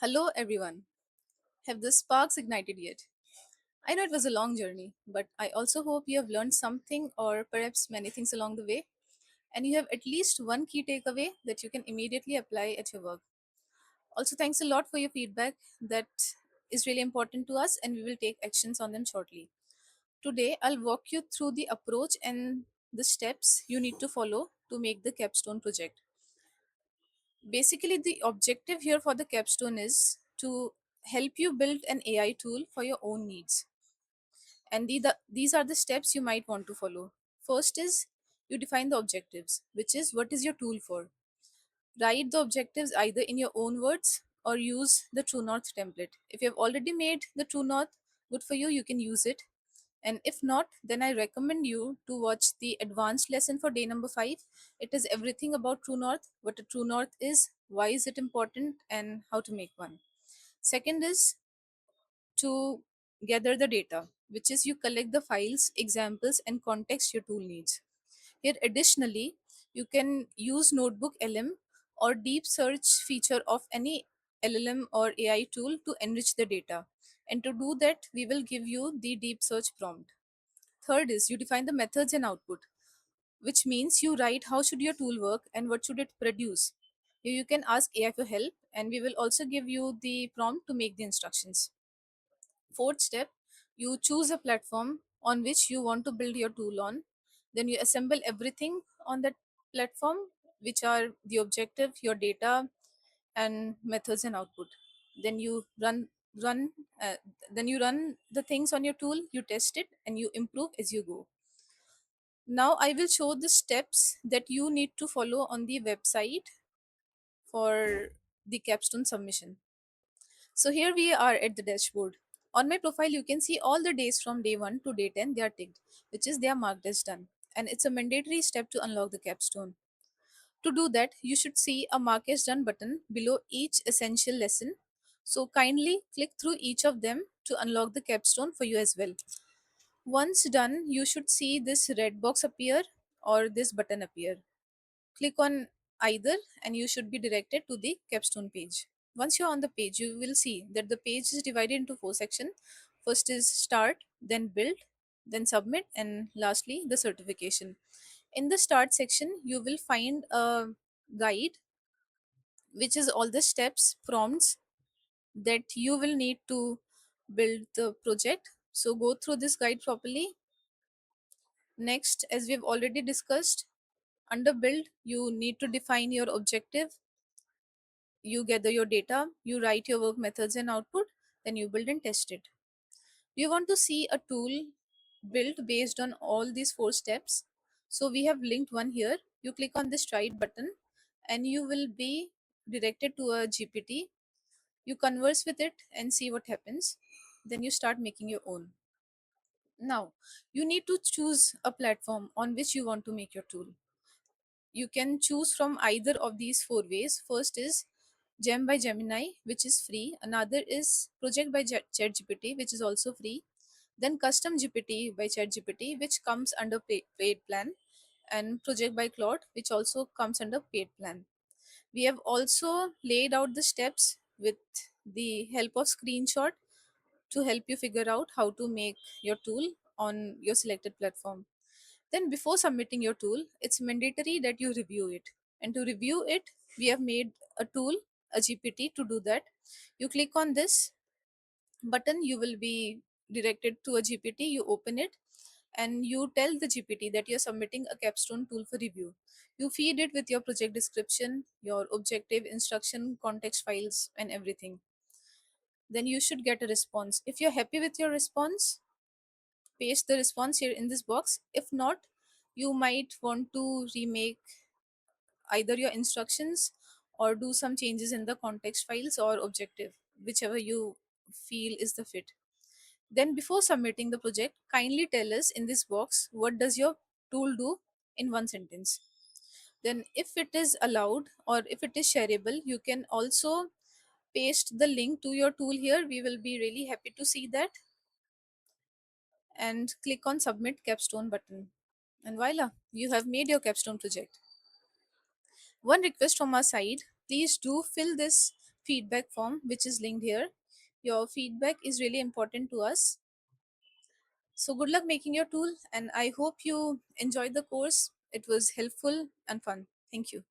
Hello, everyone. Have the sparks ignited yet? I know it was a long journey, but I also hope you have learned something or perhaps many things along the way, and you have at least one key takeaway that you can immediately apply at your work. Also, thanks a lot for your feedback. That is really important to us, and we will take actions on them shortly. Today, I'll walk you through the approach and the steps you need to follow to make the capstone project. Basically, the objective here for the capstone is to help you build an AI tool for your own needs. And these are the steps you might want to follow. First is you define the objectives, which is what is your tool for. Write the objectives either in your own words or use the True North template. If you have already made the True North, good for you, you can use it. And if not, then I recommend you to watch the advanced lesson for day number 5. It is everything about True North, what a True North is, why is it important, and how to make one. Second is to gather the data, which is you collect the files, examples, and context your tool needs. Here, additionally, you can use Notebook LM or deep search feature of any LLM or AI tool to enrich the data. And to do that, we will give you the deep search prompt. Third is you define the methods and output, which means you write how should your tool work and what should it produce. Here you can ask AI for help, and we will also give you the prompt to make the instructions. Fourth step, you choose a platform on which you want to build your tool on. Then you assemble everything on that platform, which are the objective, your data, and methods and output. Then you run uh, then you run the things on your tool, you test it, and you improve as you go. Now I will show the steps that you need to follow on the website for the capstone submission. So here we are at the dashboard. On my profile, you can see all the days from day 1 to day 10, they are ticked, which is they are marked as done. And it's a mandatory step to unlock the capstone. To do that, you should see a mark as done button below each essential lesson. So kindly click through each of them to unlock the capstone for you as well. Once done, you should see this red box appear or this button appear. Click on either and you should be directed to the capstone page. Once you're on the page, you will see that the page is divided into 4 sections. First is start, then build, then submit, and lastly the certification. In the start section, you will find a guide, which is all the steps, prompts that you will need to build the project. So go through this guide properly. Next, as we have already discussed, under build, you need to define your objective, you gather your data, you write your work methods and output, then you build and test it. You want to see a tool built based on all these 4 steps. So we have linked one here. You click on this right button and you will be directed to a GPT. You converse with it and see what happens. Then you start making your own. Now, you need to choose a platform on which you want to make your tool. You can choose from either of these 4 ways. First is Gem by Gemini, which is free. Another is Project by ChatGPT, which is also free. Then Custom GPT by ChatGPT, which comes under paid plan, and Project by Claude, which also comes under paid plan. We have also laid out the steps with the help of screenshot to help you figure out how to make your tool on your selected platform. Then, before submitting your tool, it's mandatory that you review it. And to review it, we have made a tool, a GPT, to do that. You click on this button, you will be directed to a GPT. You open it and you tell the GPT that you're submitting a capstone tool for review. You feed it with your project description, your objective, instruction, context files, and everything. Then you should get a response. If you're happy with your response, paste the response here in this box. If not, you might want to remake either your instructions or do some changes in the context files or objective, whichever you feel is the fit. Then before submitting the project, kindly tell us in this box what does your tool do in one sentence. Then if it is allowed or if it is shareable, you can also paste the link to your tool here. We will be really happy to see that, and click on submit capstone button. And voila, you have made your capstone project. One request from our side, please do fill this feedback form, which is linked here. Your feedback is really important to us. So, good luck making your tool, and I hope you enjoyed the course. It was helpful and fun. Thank you.